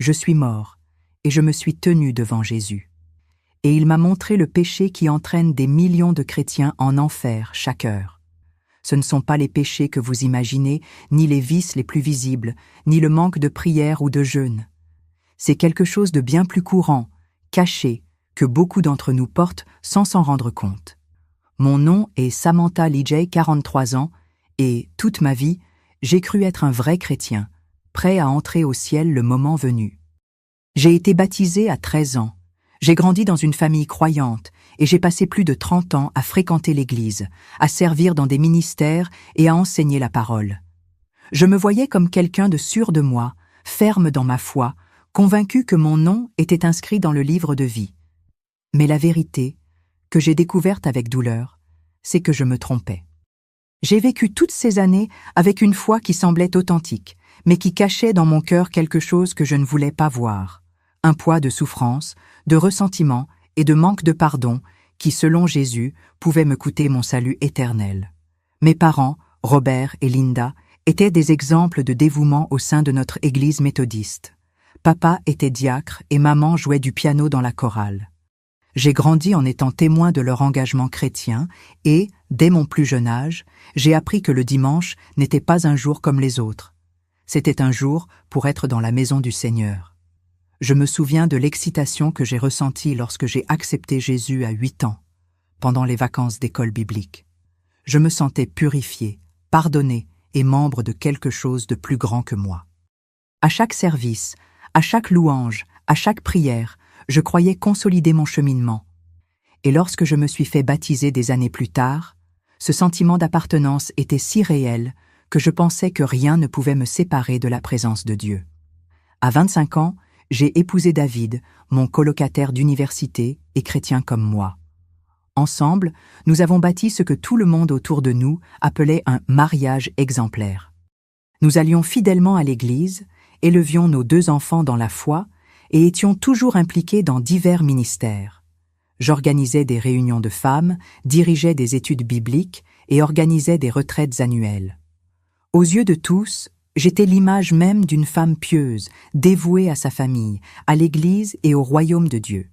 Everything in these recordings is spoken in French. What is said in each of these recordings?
Je suis mort, et je me suis tenu devant Jésus. Et il m'a montré le péché qui entraîne des millions de chrétiens en enfer chaque heure. Ce ne sont pas les péchés que vous imaginez, ni les vices les plus visibles, ni le manque de prière ou de jeûne. C'est quelque chose de bien plus courant, caché, que beaucoup d'entre nous portent sans s'en rendre compte. Mon nom est Samantha Lee, 43 ans, et, toute ma vie, j'ai cru être un vrai chrétien, prêt à entrer au ciel le moment venu. J'ai été baptisé à 13 ans. J'ai grandi dans une famille croyante et j'ai passé plus de 30 ans à fréquenter l'Église, à servir dans des ministères et à enseigner la parole. Je me voyais comme quelqu'un de sûr de moi, ferme dans ma foi, convaincu que mon nom était inscrit dans le livre de vie. Mais la vérité, que j'ai découverte avec douleur, c'est que je me trompais. J'ai vécu toutes ces années avec une foi qui semblait authentique, mais qui cachait dans mon cœur quelque chose que je ne voulais pas voir. Un poids de souffrance, de ressentiment et de manque de pardon qui, selon Jésus, pouvait me coûter mon salut éternel. Mes parents, Robert et Linda, étaient des exemples de dévouement au sein de notre église méthodiste. Papa était diacre et maman jouait du piano dans la chorale. J'ai grandi en étant témoin de leur engagement chrétien et, dès mon plus jeune âge, j'ai appris que le dimanche n'était pas un jour comme les autres. C'était un jour pour être dans la maison du Seigneur. Je me souviens de l'excitation que j'ai ressentie lorsque j'ai accepté Jésus à 8 ans, pendant les vacances d'école biblique. Je me sentais purifié, pardonné et membre de quelque chose de plus grand que moi. À chaque service, à chaque louange, à chaque prière, je croyais consolider mon cheminement. Et lorsque je me suis fait baptiser des années plus tard, ce sentiment d'appartenance était si réel que je pensais que rien ne pouvait me séparer de la présence de Dieu. À 25 ans, j'ai épousé David, mon colocataire d'université et chrétien comme moi. Ensemble, nous avons bâti ce que tout le monde autour de nous appelait un mariage exemplaire. Nous allions fidèlement à l'église, élevions nos 2 enfants dans la foi et étions toujours impliqués dans divers ministères. J'organisais des réunions de femmes, dirigeais des études bibliques et organisais des retraites annuelles. Aux yeux de tous, j'étais l'image même d'une femme pieuse, dévouée à sa famille, à l'Église et au royaume de Dieu.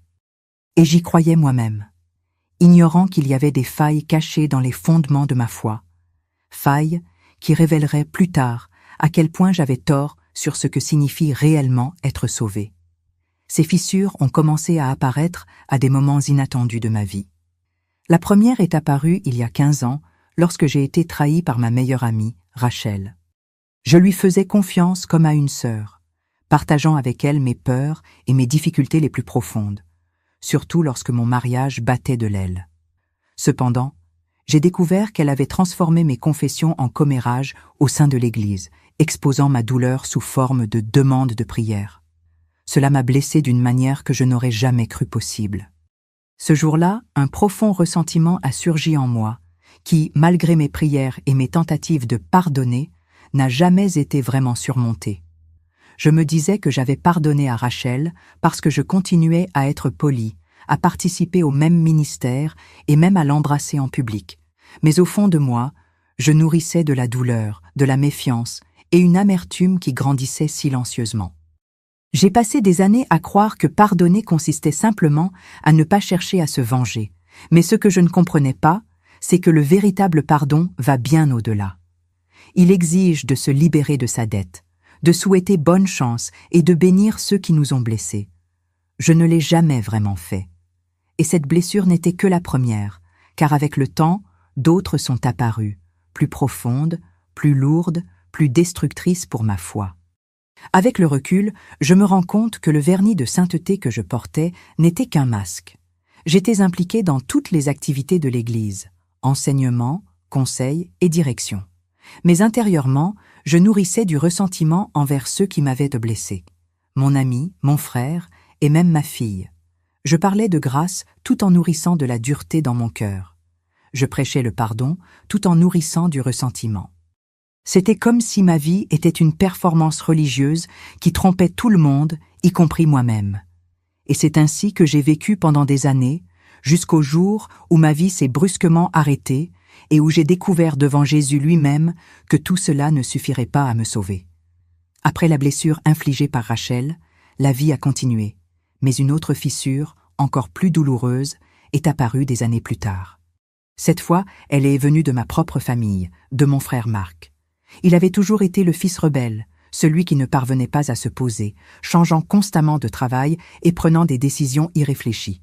Et j'y croyais moi-même, ignorant qu'il y avait des failles cachées dans les fondements de ma foi, failles qui révéleraient plus tard à quel point j'avais tort sur ce que signifie réellement être sauvé. Ces fissures ont commencé à apparaître à des moments inattendus de ma vie. La première est apparue il y a 15 ans, lorsque j'ai été trahi par ma meilleure amie, Rachel. Je lui faisais confiance comme à une sœur, partageant avec elle mes peurs et mes difficultés les plus profondes, surtout lorsque mon mariage battait de l'aile. Cependant, j'ai découvert qu'elle avait transformé mes confessions en commérages au sein de l'Église, exposant ma douleur sous forme de demandes de prière. Cela m'a blessé d'une manière que je n'aurais jamais cru possible. Ce jour-là, un profond ressentiment a surgi en moi, qui, malgré mes prières et mes tentatives de pardonner, n'a jamais été vraiment surmonté. Je me disais que j'avais pardonné à Rachel parce que je continuais à être poli, à participer au même ministère et même à l'embrasser en public. Mais au fond de moi, je nourrissais de la douleur, de la méfiance et une amertume qui grandissait silencieusement. J'ai passé des années à croire que pardonner consistait simplement à ne pas chercher à se venger, mais ce que je ne comprenais pas, c'est que le véritable pardon va bien au-delà. Il exige de se libérer de sa dette, de souhaiter bonne chance et de bénir ceux qui nous ont blessés. Je ne l'ai jamais vraiment fait. Et cette blessure n'était que la première, car avec le temps, d'autres sont apparues, plus profondes, plus lourdes, plus destructrices pour ma foi. Avec le recul, je me rends compte que le vernis de sainteté que je portais n'était qu'un masque. J'étais impliqué dans toutes les activités de l'Église, enseignement, conseil et direction. Mais intérieurement, je nourrissais du ressentiment envers ceux qui m'avaient blessé. Mon ami, mon frère et même ma fille. Je parlais de grâce tout en nourrissant de la dureté dans mon cœur. Je prêchais le pardon tout en nourrissant du ressentiment. C'était comme si ma vie était une performance religieuse qui trompait tout le monde, y compris moi-même. Et c'est ainsi que j'ai vécu pendant des années, jusqu'au jour où ma vie s'est brusquement arrêtée et où j'ai découvert devant Jésus lui-même que tout cela ne suffirait pas à me sauver. Après la blessure infligée par Rachel, la vie a continué, mais une autre fissure, encore plus douloureuse, est apparue des années plus tard. Cette fois, elle est venue de ma propre famille, de mon frère Marc. Il avait toujours été le fils rebelle, celui qui ne parvenait pas à se poser, changeant constamment de travail et prenant des décisions irréfléchies.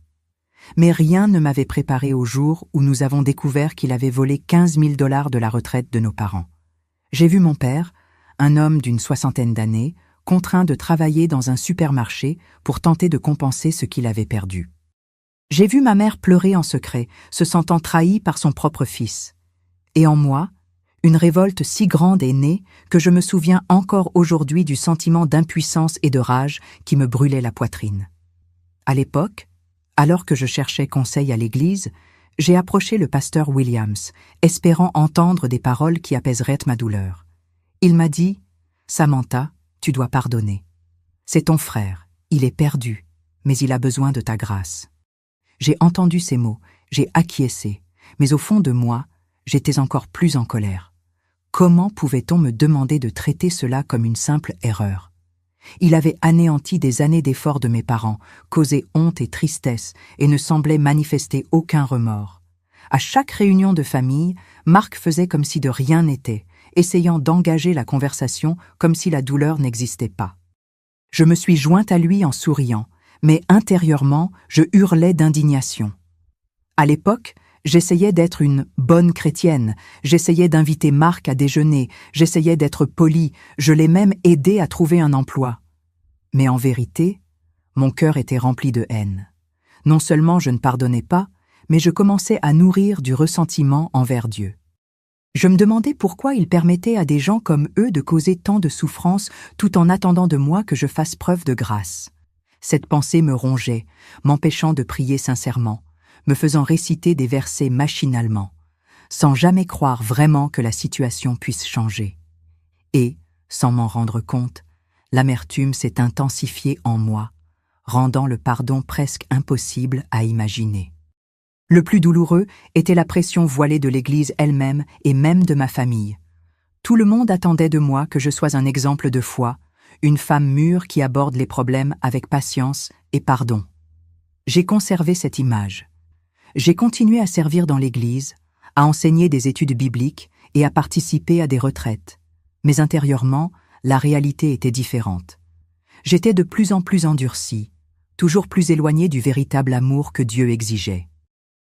Mais rien ne m'avait préparé au jour où nous avons découvert qu'il avait volé 15 000 $ de la retraite de nos parents. J'ai vu mon père, un homme d'une 60aine d'années, contraint de travailler dans un supermarché pour tenter de compenser ce qu'il avait perdu. J'ai vu ma mère pleurer en secret, se sentant trahie par son propre fils. Et en moi, une révolte si grande est née que je me souviens encore aujourd'hui du sentiment d'impuissance et de rage qui me brûlait la poitrine. À l'époque, alors que je cherchais conseil à l'église, j'ai approché le pasteur Williams, espérant entendre des paroles qui apaiseraient ma douleur. Il m'a dit « Samantha, tu dois pardonner. C'est ton frère, il est perdu, mais il a besoin de ta grâce. » J'ai entendu ces mots, j'ai acquiescé, mais au fond de moi, j'étais encore plus en colère. Comment pouvait-on me demander de traiter cela comme une simple erreur? Il avait anéanti des années d'efforts de mes parents, causé honte et tristesse, et ne semblait manifester aucun remords. À chaque réunion de famille, Marc faisait comme si de rien n'était, essayant d'engager la conversation comme si la douleur n'existait pas. Je me suis jointe à lui en souriant, mais intérieurement, je hurlais d'indignation. À l'époque, j'essayais d'être une bonne chrétienne, j'essayais d'inviter Marc à déjeuner, j'essayais d'être poli, je l'ai même aidé à trouver un emploi. Mais en vérité, mon cœur était rempli de haine. Non seulement je ne pardonnais pas, mais je commençais à nourrir du ressentiment envers Dieu. Je me demandais pourquoi il permettait à des gens comme eux de causer tant de souffrance tout en attendant de moi que je fasse preuve de grâce. Cette pensée me rongeait, m'empêchant de prier sincèrement, me faisant réciter des versets machinalement, sans jamais croire vraiment que la situation puisse changer. Et, sans m'en rendre compte, l'amertume s'est intensifiée en moi, rendant le pardon presque impossible à imaginer. Le plus douloureux était la pression voilée de l'Église elle-même et même de ma famille. Tout le monde attendait de moi que je sois un exemple de foi, une femme mûre qui aborde les problèmes avec patience et pardon. J'ai conservé cette image. J'ai continué à servir dans l'Église, à enseigner des études bibliques et à participer à des retraites. Mais intérieurement, la réalité était différente. J'étais de plus en plus endurcie, toujours plus éloignée du véritable amour que Dieu exigeait.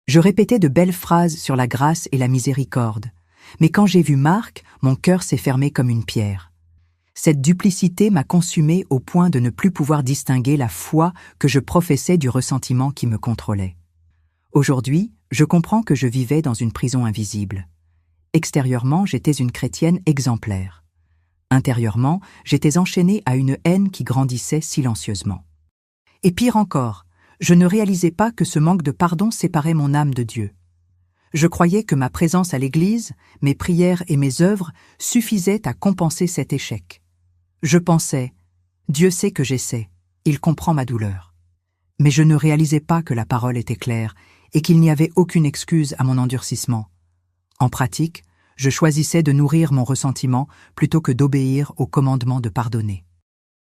Je répétais de belles phrases sur la grâce et la miséricorde, mais quand j'ai vu Marc, mon cœur s'est fermé comme une pierre. Cette duplicité m'a consumé au point de ne plus pouvoir distinguer la foi que je professais du ressentiment qui me contrôlait. Aujourd'hui, je comprends que je vivais dans une prison invisible. Extérieurement, j'étais une chrétienne exemplaire. Intérieurement, j'étais enchaînée à une haine qui grandissait silencieusement. Et pire encore, je ne réalisais pas que ce manque de pardon séparait mon âme de Dieu. Je croyais que ma présence à l'Église, mes prières et mes œuvres suffisaient à compenser cet échec. Je pensais, Dieu sait que j'essaie, il comprend ma douleur. Mais je ne réalisais pas que la parole était claire et qu'il n'y avait aucune excuse à mon endurcissement. En pratique, je choisissais de nourrir mon ressentiment plutôt que d'obéir au commandement de pardonner.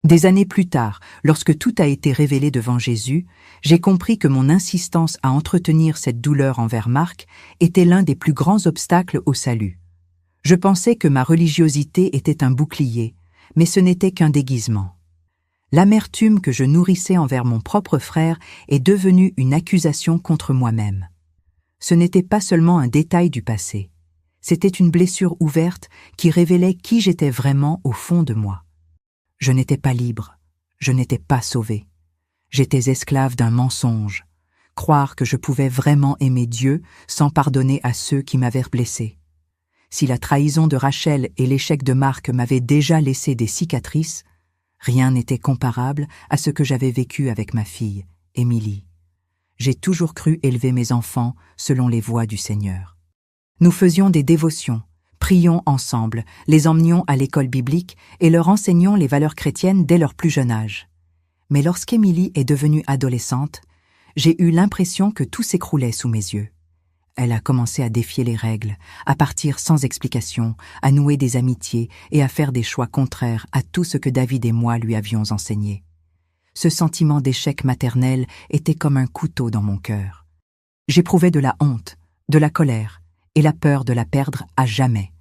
Des années plus tard, lorsque tout a été révélé devant Jésus, j'ai compris que mon insistance à entretenir cette douleur envers Marc était l'un des plus grands obstacles au salut. Je pensais que ma religiosité était un bouclier, mais ce n'était qu'un déguisement. L'amertume que je nourrissais envers mon propre frère est devenue une accusation contre moi-même. Ce n'était pas seulement un détail du passé, c'était une blessure ouverte qui révélait qui j'étais vraiment au fond de moi. Je n'étais pas libre, je n'étais pas sauvé. J'étais esclave d'un mensonge, croire que je pouvais vraiment aimer Dieu sans pardonner à ceux qui m'avaient blessé. Si la trahison de Rachel et l'échec de Marc m'avaient déjà laissé des cicatrices, rien n'était comparable à ce que j'avais vécu avec ma fille, Émilie. J'ai toujours cru élever mes enfants selon les voies du Seigneur. Nous faisions des dévotions, prions ensemble, les emmenions à l'école biblique et leur enseignions les valeurs chrétiennes dès leur plus jeune âge. Mais lorsqu'Émilie est devenue adolescente, j'ai eu l'impression que tout s'écroulait sous mes yeux. Elle a commencé à défier les règles, à partir sans explication, à nouer des amitiés et à faire des choix contraires à tout ce que David et moi lui avions enseigné. Ce sentiment d'échec maternel était comme un couteau dans mon cœur. J'éprouvais de la honte, de la colère et la peur de la perdre à jamais.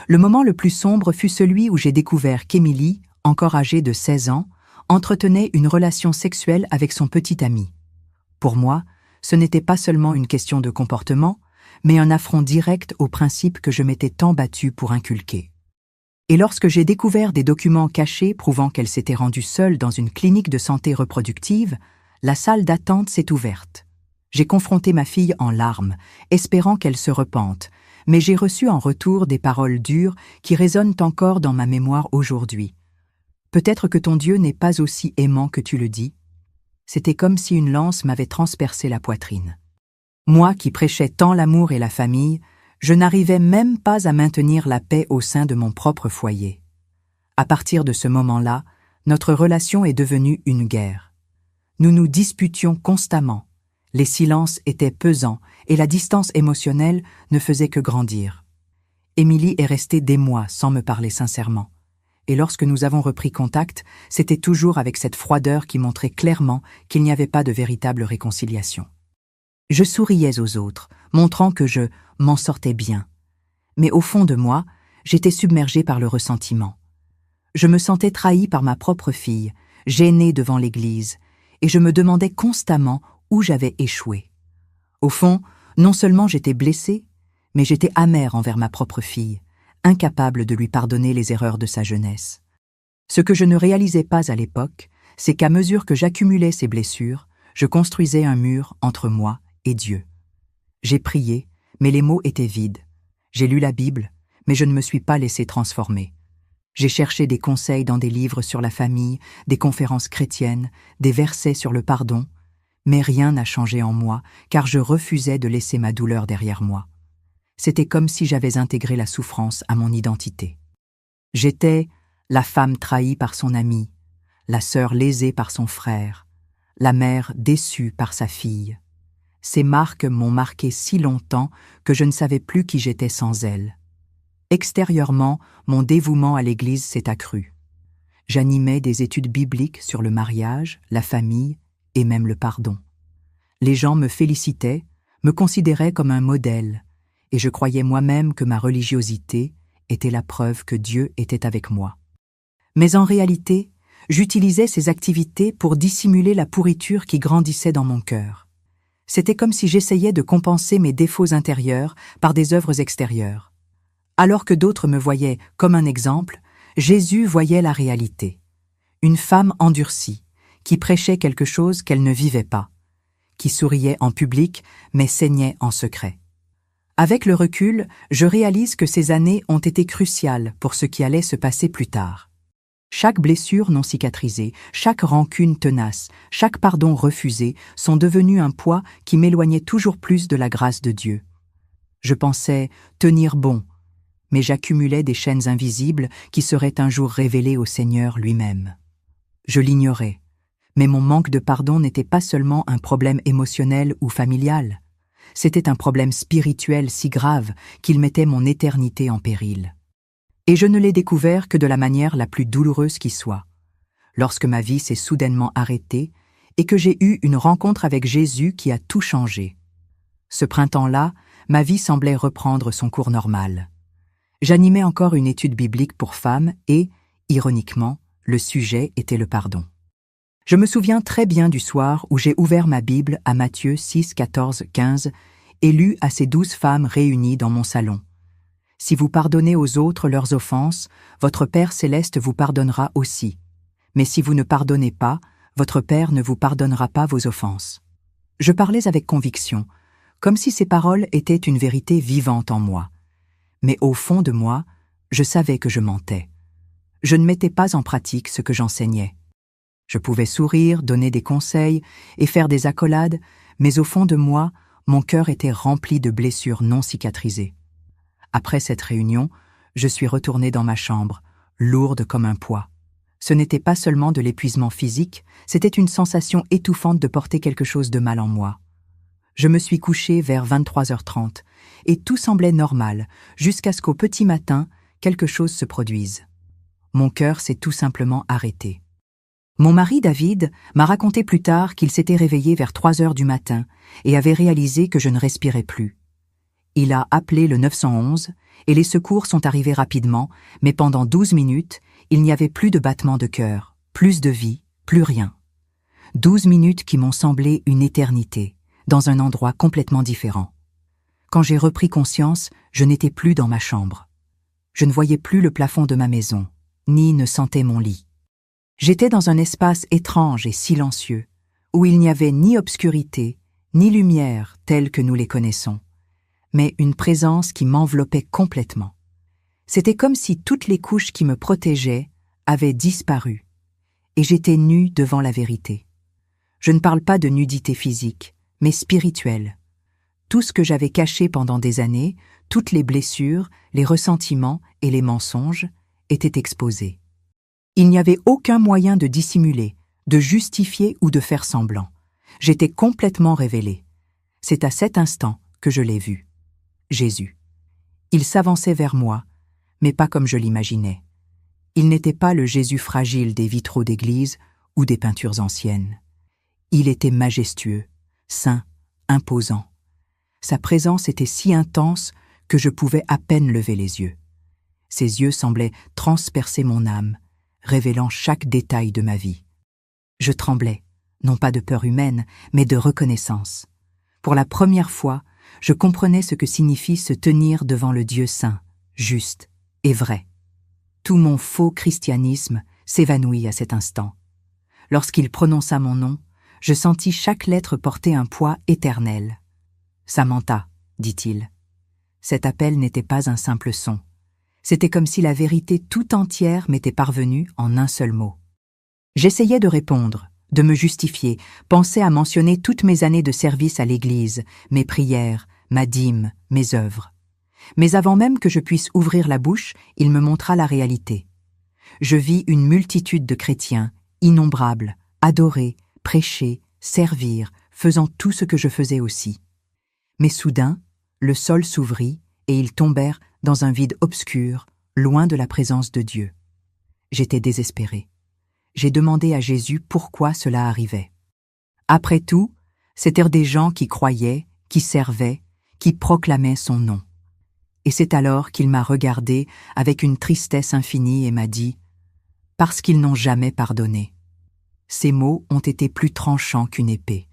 Le moment le plus sombre fut celui où j'ai découvert qu'Émilie, encore âgée de 16 ans, entretenait une relation sexuelle avec son petit ami. Pour moi, ce n'était pas seulement une question de comportement, mais un affront direct aux principes que je m'étais tant battue pour inculquer. Et lorsque j'ai découvert des documents cachés prouvant qu'elle s'était rendue seule dans une clinique de santé reproductive, la salle d'attente s'est ouverte. J'ai confronté ma fille en larmes, espérant qu'elle se repente, mais j'ai reçu en retour des paroles dures qui résonnent encore dans ma mémoire aujourd'hui. Peut-être que ton Dieu n'est pas aussi aimant que tu le dis. C'était comme si une lance m'avait transpercé la poitrine. Moi qui prêchais tant l'amour et la famille, je n'arrivais même pas à maintenir la paix au sein de mon propre foyer. À partir de ce moment-là, notre relation est devenue une guerre. Nous nous disputions constamment. Les silences étaient pesants et la distance émotionnelle ne faisait que grandir. Émilie est restée des mois sans me parler sincèrement. Et lorsque nous avons repris contact, c'était toujours avec cette froideur qui montrait clairement qu'il n'y avait pas de véritable réconciliation. Je souriais aux autres, montrant que je m'en sortais bien. Mais au fond de moi, j'étais submergée par le ressentiment. Je me sentais trahie par ma propre fille, gênée devant l'Église, et je me demandais constamment où j'avais échoué. Au fond, non seulement j'étais blessée, mais j'étais amère envers ma propre fille, incapable de lui pardonner les erreurs de sa jeunesse. Ce que je ne réalisais pas à l'époque, c'est qu'à mesure que j'accumulais ces blessures, je construisais un mur entre moi et Dieu. J'ai prié, mais les mots étaient vides. J'ai lu la Bible, mais je ne me suis pas laissé transformer. J'ai cherché des conseils dans des livres sur la famille, des conférences chrétiennes, des versets sur le pardon, mais rien n'a changé en moi, car je refusais de laisser ma douleur derrière moi. C'était comme si j'avais intégré la souffrance à mon identité. J'étais la femme trahie par son ami, la sœur lésée par son frère, la mère déçue par sa fille. Ces marques m'ont marqué si longtemps que je ne savais plus qui j'étais sans elles. Extérieurement, mon dévouement à l'Église s'est accru. J'animais des études bibliques sur le mariage, la famille et même le pardon. Les gens me félicitaient, me considéraient comme un modèle, et je croyais moi-même que ma religiosité était la preuve que Dieu était avec moi. Mais en réalité, j'utilisais ces activités pour dissimuler la pourriture qui grandissait dans mon cœur. C'était comme si j'essayais de compenser mes défauts intérieurs par des œuvres extérieures. Alors que d'autres me voyaient comme un exemple, Jésus voyait la réalité. Une femme endurcie, qui prêchait quelque chose qu'elle ne vivait pas, qui souriait en public mais saignait en secret. Avec le recul, je réalise que ces années ont été cruciales pour ce qui allait se passer plus tard. Chaque blessure non cicatrisée, chaque rancune tenace, chaque pardon refusé sont devenus un poids qui m'éloignait toujours plus de la grâce de Dieu. Je pensais tenir bon, mais j'accumulais des chaînes invisibles qui seraient un jour révélées au Seigneur lui-même. Je l'ignorais, mais mon manque de pardon n'était pas seulement un problème émotionnel ou familial. C'était un problème spirituel si grave qu'il mettait mon éternité en péril. Et je ne l'ai découvert que de la manière la plus douloureuse qui soit, lorsque ma vie s'est soudainement arrêtée et que j'ai eu une rencontre avec Jésus qui a tout changé. Ce printemps-là, ma vie semblait reprendre son cours normal. J'animais encore une étude biblique pour femmes et, ironiquement, le sujet était le pardon. Je me souviens très bien du soir où j'ai ouvert ma Bible à Matthieu 6, 14, 15 et lu à ces 12 femmes réunies dans mon salon. Si vous pardonnez aux autres leurs offenses, votre Père céleste vous pardonnera aussi. Mais si vous ne pardonnez pas, votre Père ne vous pardonnera pas vos offenses. Je parlais avec conviction, comme si ces paroles étaient une vérité vivante en moi. Mais au fond de moi, je savais que je mentais. Je ne mettais pas en pratique ce que j'enseignais. Je pouvais sourire, donner des conseils et faire des accolades, mais au fond de moi, mon cœur était rempli de blessures non cicatrisées. Après cette réunion, je suis retournée dans ma chambre, lourde comme un poids. Ce n'était pas seulement de l'épuisement physique, c'était une sensation étouffante de porter quelque chose de mal en moi. Je me suis couchée vers 23h30, et tout semblait normal, jusqu'à ce qu'au petit matin, quelque chose se produise. Mon cœur s'est tout simplement arrêté. Mon mari David m'a raconté plus tard qu'il s'était réveillé vers 3 heures du matin et avait réalisé que je ne respirais plus. Il a appelé le 911 et les secours sont arrivés rapidement, mais pendant 12 minutes, il n'y avait plus de battement de cœur, plus de vie, plus rien. 12 minutes qui m'ont semblé une éternité, dans un endroit complètement différent. Quand j'ai repris conscience, je n'étais plus dans ma chambre. Je ne voyais plus le plafond de ma maison, ni ne sentais mon lit. J'étais dans un espace étrange et silencieux, où il n'y avait ni obscurité, ni lumière telle que nous les connaissons, mais une présence qui m'enveloppait complètement. C'était comme si toutes les couches qui me protégeaient avaient disparu, et j'étais nue devant la vérité. Je ne parle pas de nudité physique, mais spirituelle. Tout ce que j'avais caché pendant des années, toutes les blessures, les ressentiments et les mensonges étaient exposés. Il n'y avait aucun moyen de dissimuler, de justifier ou de faire semblant. J'étais complètement révélée. C'est à cet instant que je l'ai vu. Jésus. Il s'avançait vers moi, mais pas comme je l'imaginais. Il n'était pas le Jésus fragile des vitraux d'église ou des peintures anciennes. Il était majestueux, saint, imposant. Sa présence était si intense que je pouvais à peine lever les yeux. Ses yeux semblaient transpercer mon âme, révélant chaque détail de ma vie. Je tremblais, non pas de peur humaine, mais de reconnaissance. Pour la première fois, je comprenais ce que signifie se tenir devant le Dieu saint, juste et vrai. Tout mon faux christianisme s'évanouit à cet instant. Lorsqu'il prononça mon nom, je sentis chaque lettre porter un poids éternel. « Samantha », dit-il. Cet appel n'était pas un simple son. C'était comme si la vérité tout entière m'était parvenue en un seul mot. J'essayais de répondre, de me justifier, pensais à mentionner toutes mes années de service à l'Église, mes prières, ma dîme, mes œuvres. Mais avant même que je puisse ouvrir la bouche, il me montra la réalité. Je vis une multitude de chrétiens, innombrables, adorer, prêcher, servir, faisant tout ce que je faisais aussi. Mais soudain, le sol s'ouvrit et ils tombèrent dans un vide obscur, loin de la présence de Dieu. J'étais désespéré. J'ai demandé à Jésus pourquoi cela arrivait. Après tout, c'étaient des gens qui croyaient, qui servaient, qui proclamaient son nom. Et c'est alors qu'il m'a regardé avec une tristesse infinie et m'a dit « Parce qu'ils n'ont jamais pardonné ». Ces mots ont été plus tranchants qu'une épée.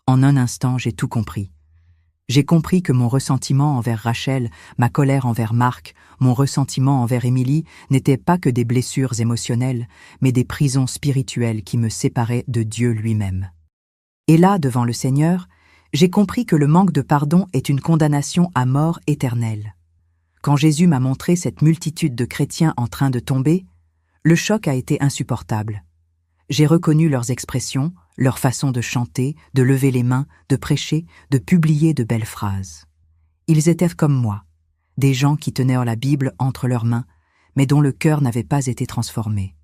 En un instant, j'ai tout compris. J'ai compris que mon ressentiment envers Rachel, ma colère envers Marc, mon ressentiment envers Émilie n'étaient pas que des blessures émotionnelles, mais des prisons spirituelles qui me séparaient de Dieu lui-même. Et là, devant le Seigneur, j'ai compris que le manque de pardon est une condamnation à mort éternelle. Quand Jésus m'a montré cette multitude de chrétiens en train de tomber, le choc a été insupportable. J'ai reconnu leurs expressions, leur façon de chanter, de lever les mains, de prêcher, de publier de belles phrases. Ils étaient comme moi, des gens qui tenaient la Bible entre leurs mains, mais dont le cœur n'avait pas été transformé.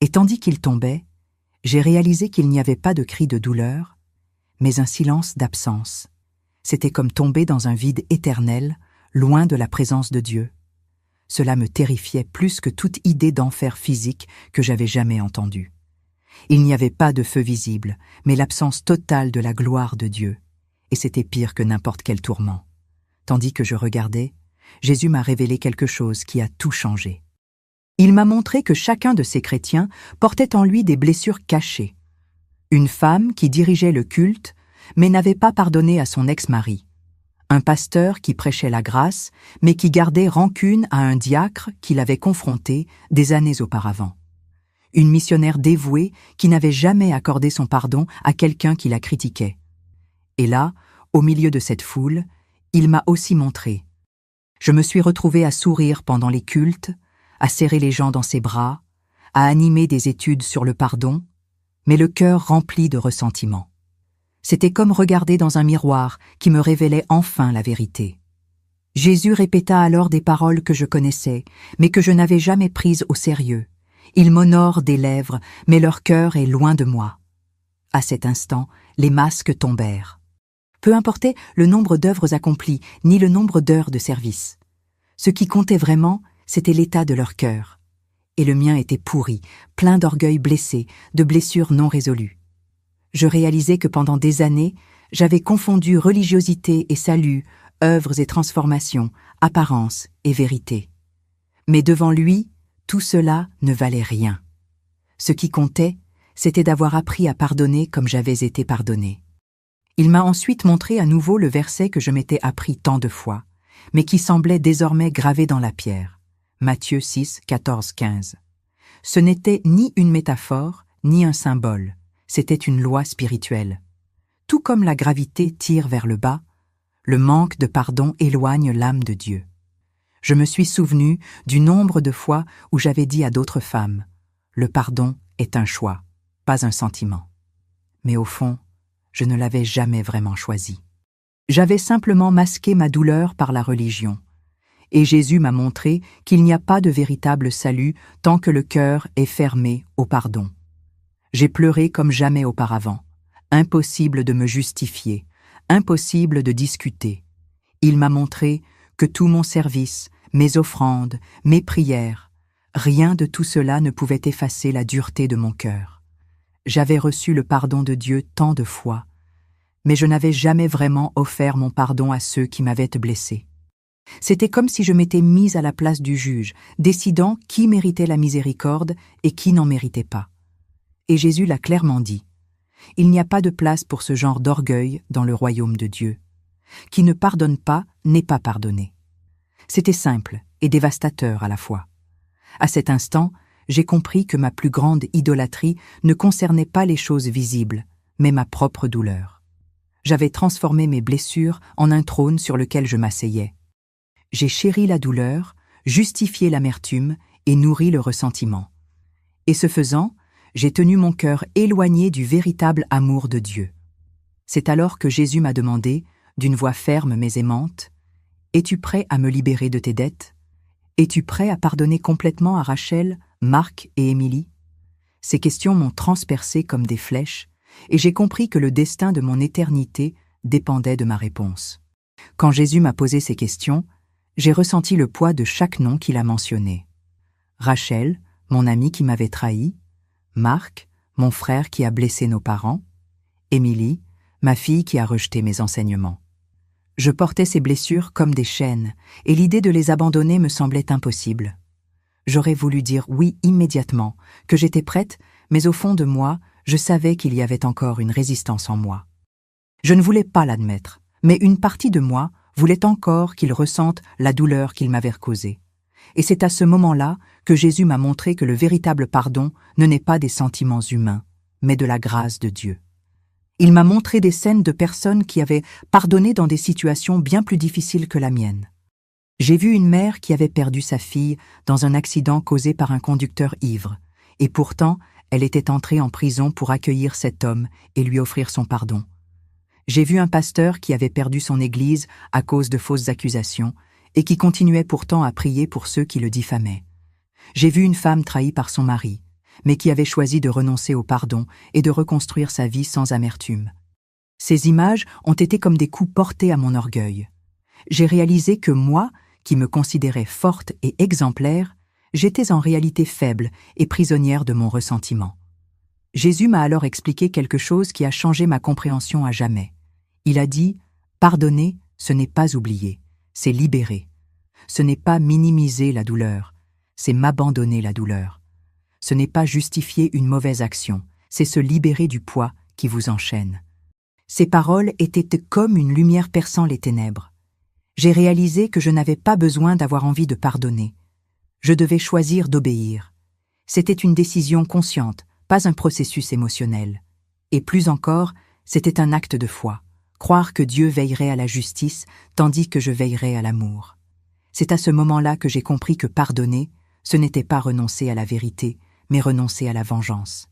Et tandis qu'ils tombaient, j'ai réalisé qu'il n'y avait pas de cri de douleur, mais un silence d'absence. C'était comme tomber dans un vide éternel, loin de la présence de Dieu. Cela me terrifiait plus que toute idée d'enfer physique que j'avais jamais entendue. Il n'y avait pas de feu visible, mais l'absence totale de la gloire de Dieu. Et c'était pire que n'importe quel tourment. Tandis que je regardais, Jésus m'a révélé quelque chose qui a tout changé. Il m'a montré que chacun de ces chrétiens portait en lui des blessures cachées. Une femme qui dirigeait le culte, mais n'avait pas pardonné à son ex-mari. Un pasteur qui prêchait la grâce, mais qui gardait rancune à un diacre qui l'avait confronté des années auparavant. Une missionnaire dévouée qui n'avait jamais accordé son pardon à quelqu'un qui la critiquait. Et là, au milieu de cette foule, il m'a aussi montré. Je me suis retrouvée à sourire pendant les cultes, à serrer les gens dans ses bras, à animer des études sur le pardon, mais le cœur rempli de ressentiment. C'était comme regarder dans un miroir qui me révélait enfin la vérité. Jésus répéta alors des paroles que je connaissais, mais que je n'avais jamais prises au sérieux. Ils m'honorent des lèvres, mais leur cœur est loin de moi. À cet instant, les masques tombèrent. Peu importait le nombre d'œuvres accomplies, ni le nombre d'heures de service. Ce qui comptait vraiment, c'était l'état de leur cœur. et le mien était pourri, plein d'orgueil blessé, de blessures non résolues. Je réalisais que pendant des années, j'avais confondu religiosité et salut, œuvres et transformations, apparence et vérité. Mais devant lui, tout cela ne valait rien. Ce qui comptait, c'était d'avoir appris à pardonner comme j'avais été pardonné. Il m'a ensuite montré à nouveau le verset que je m'étais appris tant de fois, mais qui semblait désormais gravé dans la pierre. Matthieu 6, 14, 15. Ce n'était ni une métaphore, ni un symbole, c'était une loi spirituelle. Tout comme la gravité tire vers le bas, le manque de pardon éloigne l'âme de Dieu. Je me suis souvenu du nombre de fois où j'avais dit à d'autres femmes « Le pardon est un choix, pas un sentiment ». Mais au fond, je ne l'avais jamais vraiment choisi. J'avais simplement masqué ma douleur par la religion. Et Jésus m'a montré qu'il n'y a pas de véritable salut tant que le cœur est fermé au pardon. J'ai pleuré comme jamais auparavant. Impossible de me justifier, impossible de discuter. Il m'a montré que tout mon service, mes offrandes, mes prières, rien de tout cela ne pouvait effacer la dureté de mon cœur. J'avais reçu le pardon de Dieu tant de fois, mais je n'avais jamais vraiment offert mon pardon à ceux qui m'avaient blessé. C'était comme si je m'étais mise à la place du juge, décidant qui méritait la miséricorde et qui n'en méritait pas. Et Jésus l'a clairement dit. Il n'y a pas de place pour ce genre d'orgueil dans le royaume de Dieu. Qui ne pardonne pas n'est pas pardonné. C'était simple et dévastateur à la fois. À cet instant, j'ai compris que ma plus grande idolâtrie ne concernait pas les choses visibles, mais ma propre douleur. J'avais transformé mes blessures en un trône sur lequel je m'asseyais. J'ai chéri la douleur, justifié l'amertume et nourri le ressentiment. Et ce faisant, j'ai tenu mon cœur éloigné du véritable amour de Dieu. C'est alors que Jésus m'a demandé, d'une voix ferme mais aimante, « Es-tu prêt à me libérer de tes dettes? Es-tu prêt à pardonner complètement à Rachel, Marc et Émilie ?» Ces questions m'ont transpercé comme des flèches, et j'ai compris que le destin de mon éternité dépendait de ma réponse. Quand Jésus m'a posé ces questions, j'ai ressenti le poids de chaque nom qu'il a mentionné. Rachel, mon amie qui m'avait trahi, Marc, mon frère qui a blessé nos parents, Émilie, ma fille qui a rejeté mes enseignements. Je portais ces blessures comme des chaînes, et l'idée de les abandonner me semblait impossible. J'aurais voulu dire oui immédiatement, que j'étais prête, mais au fond de moi, je savais qu'il y avait encore une résistance en moi. Je ne voulais pas l'admettre, mais une partie de moi voulait encore qu'il ressente la douleur qu'il m'avait causée. Et c'est à ce moment-là que Jésus m'a montré que le véritable pardon ne naît pas des sentiments humains, mais de la grâce de Dieu. Il m'a montré des scènes de personnes qui avaient pardonné dans des situations bien plus difficiles que la mienne. J'ai vu une mère qui avait perdu sa fille dans un accident causé par un conducteur ivre, et pourtant, elle était entrée en prison pour accueillir cet homme et lui offrir son pardon. J'ai vu un pasteur qui avait perdu son église à cause de fausses accusations et qui continuait pourtant à prier pour ceux qui le diffamaient. J'ai vu une femme trahie par son mari, mais qui avait choisi de renoncer au pardon et de reconstruire sa vie sans amertume. Ces images ont été comme des coups portés à mon orgueil. J'ai réalisé que moi, qui me considérais forte et exemplaire, j'étais en réalité faible et prisonnière de mon ressentiment. Jésus m'a alors expliqué quelque chose qui a changé ma compréhension à jamais. Il a dit « Pardonner, ce n'est pas oublier, c'est libérer. Ce n'est pas minimiser la douleur, c'est m'abandonner la douleur. Ce n'est pas justifier une mauvaise action, c'est se libérer du poids qui vous enchaîne. » Ces paroles étaient comme une lumière perçant les ténèbres. J'ai réalisé que je n'avais pas besoin d'avoir envie de pardonner. Je devais choisir d'obéir. C'était une décision consciente, pas un processus émotionnel. Et plus encore, c'était un acte de foi, croire que Dieu veillerait à la justice tandis que je veillerais à l'amour. C'est à ce moment-là que j'ai compris que pardonner, ce n'était pas renoncer à la vérité, mais renoncer à la vengeance.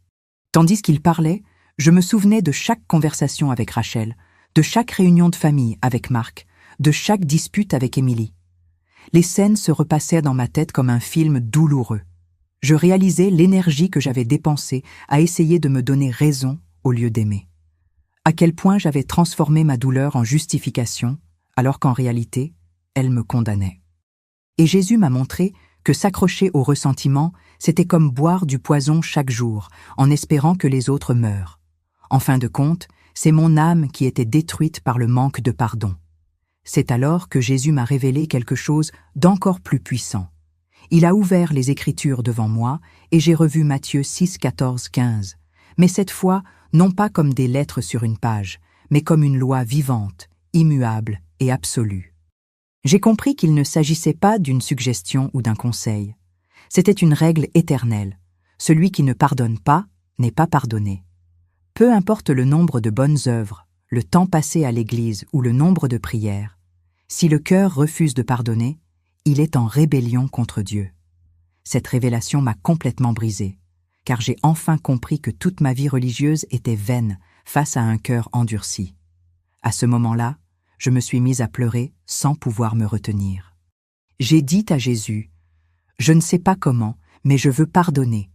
Tandis qu'il parlait, je me souvenais de chaque conversation avec Rachel, de chaque réunion de famille avec Marc, de chaque dispute avec Émilie. Les scènes se repassaient dans ma tête comme un film douloureux. Je réalisais l'énergie que j'avais dépensée à essayer de me donner raison au lieu d'aimer. À quel point j'avais transformé ma douleur en justification, alors qu'en réalité, elle me condamnait. Et Jésus m'a montré que s'accrocher au ressentiment, c'était comme boire du poison chaque jour, en espérant que les autres meurent. En fin de compte, c'est mon âme qui était détruite par le manque de pardon. C'est alors que Jésus m'a révélé quelque chose d'encore plus puissant. Il a ouvert les Écritures devant moi et j'ai revu Matthieu 6, 14, 15. Mais cette fois, non pas comme des lettres sur une page, mais comme une loi vivante, immuable et absolue. J'ai compris qu'il ne s'agissait pas d'une suggestion ou d'un conseil. C'était une règle éternelle. Celui qui ne pardonne pas n'est pas pardonné. Peu importe le nombre de bonnes œuvres, le temps passé à l'église ou le nombre de prières, si le cœur refuse de pardonner, il est en rébellion contre Dieu. Cette révélation m'a complètement brisé, car j'ai enfin compris que toute ma vie religieuse était vaine face à un cœur endurci. À ce moment-là, je me suis mise à pleurer sans pouvoir me retenir. J'ai dit à Jésus, « Je ne sais pas comment, mais je veux pardonner.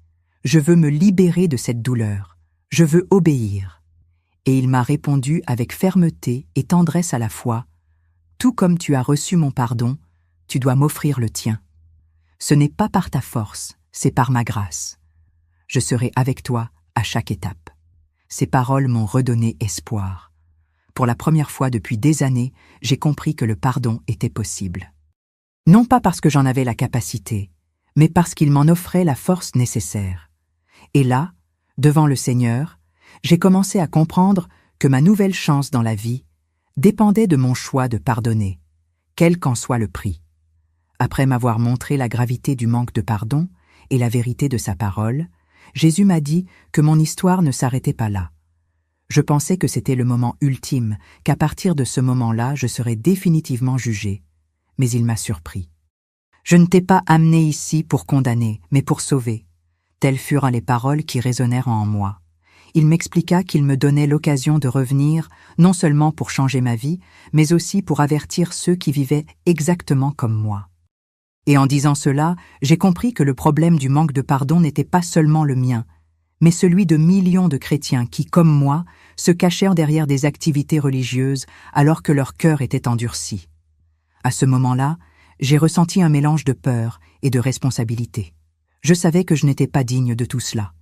Je veux me libérer de cette douleur. Je veux obéir. » Et il m'a répondu avec fermeté et tendresse à la fois, « Tout comme tu as reçu mon pardon, tu dois m'offrir le tien. Ce n'est pas par ta force, c'est par ma grâce. Je serai avec toi à chaque étape. » Ces paroles m'ont redonné espoir. Pour la première fois depuis des années, j'ai compris que le pardon était possible. Non pas parce que j'en avais la capacité, mais parce qu'il m'en offrait la force nécessaire. Et là, devant le Seigneur, j'ai commencé à comprendre que ma nouvelle chance dans la vie dépendait de mon choix de pardonner, quel qu'en soit le prix. Après m'avoir montré la gravité du manque de pardon et la vérité de sa parole, Jésus m'a dit que mon histoire ne s'arrêtait pas là. Je pensais que c'était le moment ultime, qu'à partir de ce moment-là, je serais définitivement jugé. Mais il m'a surpris. « Je ne t'ai pas amené ici pour condamner, mais pour sauver. » Telles furent les paroles qui résonnèrent en moi. Il m'expliqua qu'il me donnait l'occasion de revenir, non seulement pour changer ma vie, mais aussi pour avertir ceux qui vivaient exactement comme moi. Et en disant cela, j'ai compris que le problème du manque de pardon n'était pas seulement le mien, mais celui de millions de chrétiens qui, comme moi, se cachèrent derrière des activités religieuses alors que leur cœur était endurci. À ce moment-là, j'ai ressenti un mélange de peur et de responsabilité. Je savais que je n'étais pas digne de tout cela.